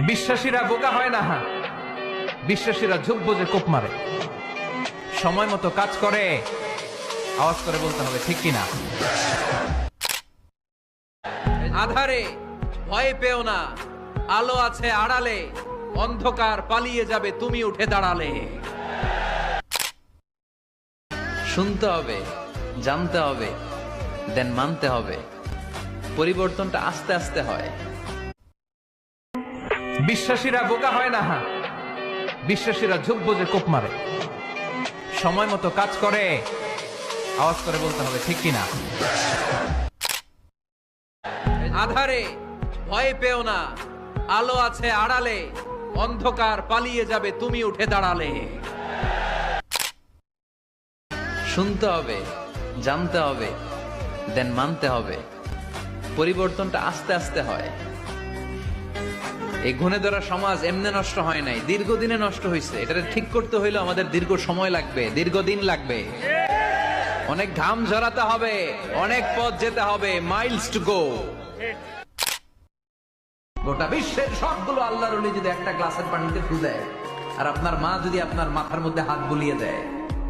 বিশ্বাসীরা বোকা হয় না, বিশ্বাসীরা ঝুঁক বোঝে কোপ মারে। সময় মতো কাজ করে, আওয়াজ করে বলতে হবে ঠিক কিনা। আধারে ভয় পেও না, আলো আছে আড়ালে, অন্ধকার পালিয়ে যাবে তুমি উঠে দাঁড়ালে। শুনতে হবে, জানতে হবে, দেন মানতে হবে। পরিবর্তনটা আস্তে আস্তে হয়। বিশ্বাসীরা বোকা হয় না, বিশ্বাসীরা ঝুঁক বোঝে কোপ মারে। সময় মতো কাজ করে, আওয়াজ করে বলতে হবে ঠিক কিনা। আধারে ভয় পেও না, আলো আছে আড়ালে, অন্ধকার পালিয়ে যাবে তুমি উঠে দাঁড়ালে। শুনতে হবে, জানতে হবে, দেন মানতে হবে। পরিবর্তনটা আস্তে আস্তে হয়। এই ঘুণে ধরা সমাজ এমনি নষ্ট হয় নাই, দীর্ঘদিনে নষ্ট হয়েছে। এটা ঠিক করতে হইলে আমাদের দীর্ঘ সময় লাগবে, দীর্ঘদিন লাগবে, অনেক ঘাম ঝরাতে হবে, অনেক পথ যেতে হবে, মাইলস টু গো। গোটা বিশ্বের সবগুলো আল্লাহর ওলি যদি একটা গ্লাসের পানিতে ফু দেয়, আর আপনার মা যদি আপনার মাথার মধ্যে হাত বুলিয়ে দেয়,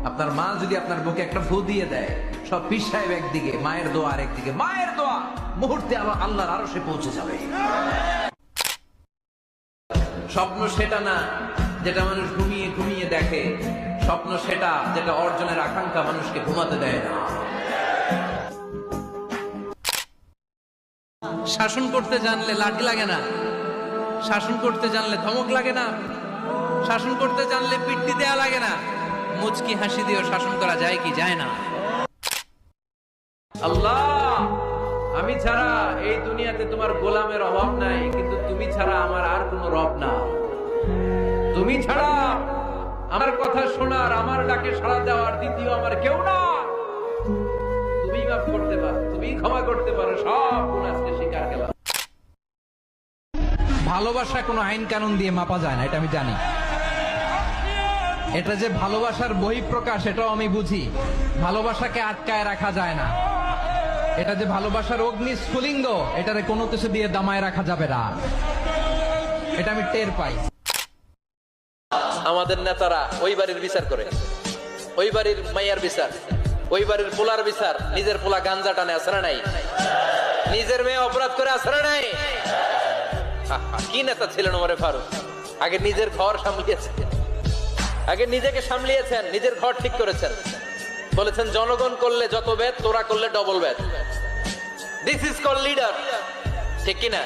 আপনার মা যদি আপনার বুকে একটা ফু দিয়ে দেয়, সব পীর সাহেব একদিকে, মায়ের দোয়া আরেকদিকে। মায়ের দোয়া মুহূর্তে আল্লাহর আরশে পৌঁছে যাবে। স্বপ্ন সেটা না যেটা মানুষ ঘুমিয়ে ঘুমিয়ে দেখে, স্বপ্ন সেটা যেটা অর্জনের আকাঙ্ক্ষা মানুষকে ঘুমাতে দেয় না। শাসন করতে জানলে লাঠি লাগে না, শাসন করতে জানলে ধমক লাগে না, শাসন করতে জানলে পিট্টি দেয়া লাগে না। মুচকি হাসি দিয়েও শাসন করা যায় কি যায় না। আল্লাহ, আমি ছাড়া এই দুনিয়াতে তোমার গোলামের অভাব নাই, কিন্তু তুমি ছাড়া আমার আর কোনো রব না। তুমি ছাড়া আমার কথা শোনার, আমার ডাকে সাড়া দেওয়ার দ্বিতীয় আমার কেউ না। তুমি মাফ করতে পারো, তুমি ক্ষমা করতে পারো, সব গুণ আজকে স্বীকার গেলাম। ভালোবাসা কোনো আইন কানুন দিয়ে মাপা যায় না, এটা আমি জানি। এটা যে ভালোবাসার বহিঃপ্রকাশ, এটাও আমি বুঝি। ভালোবাসাকে আটকায় রাখা যায় না। এটা যে ভালোবাসার অগ্নি স্ফুলিঙ্গ, এটারে কোনো কিছু দিয়ে দামায় রাখা যাবে না, এটা আমি টের পাই। আমাদের নেতারা ওই বাড়ির বিচার করে, ওই বাড়ির মাইয়ার বিচার, ওই বাড়ির পোলার বিচার। নিজের পোলা গাঞ্জা টানে, আসরে নাই? নিজের মেয়ে অপরাধ করে, আসরে নাই? কি নেতা ছিলেন ওমরে ফারুক! আগে নিজের ঘর সামলিয়েছেন, আগে নিজেকে সামলিয়েছেন, নিজের ঘর ঠিক করেছেন। বলেছেন জনগণ করলে যত বেদ, তোরা করলে double Veda. This is call leader, ঠিক কিনা?